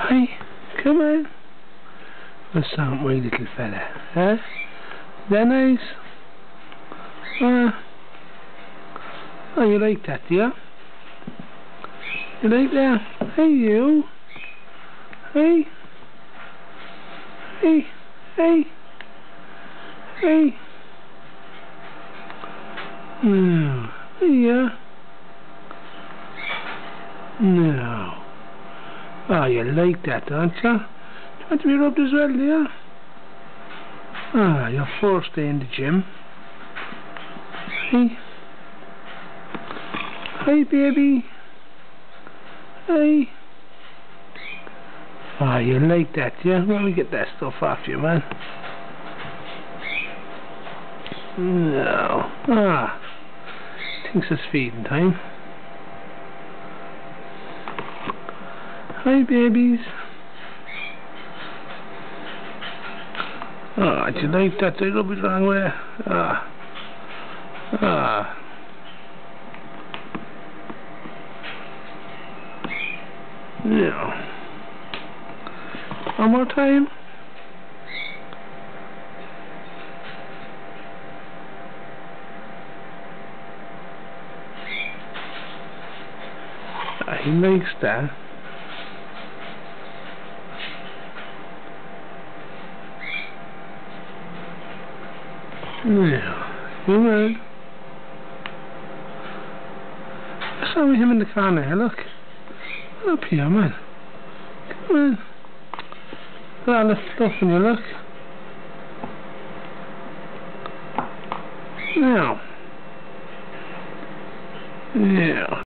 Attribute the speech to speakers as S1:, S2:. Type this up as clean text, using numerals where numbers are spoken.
S1: Hey, come on. What's that, my little fella? Huh? Is that nice? Oh, you like that, do you? You like that? Hey, you. Hey. Hey. Hey. Hey. No. Yeah. No. Oh, you like that, don't you? Do you want to be rubbed as well, do you? Ah, your first day in the gym. Hey. Hi, baby. Hey. Ah, you like that, yeah? Let me get that stuff off you, man. No. Ah. Thinks it's feeding time. Hi, babies. Ah, do you like that? They rub it the wrong way. Ah. Ah. Yeah. One more time. Ah, he likes that. Yeah. Come on. I saw him in the corner here, look. Up here, man. Come on. Got all the stuff in you, look. Now. Yeah.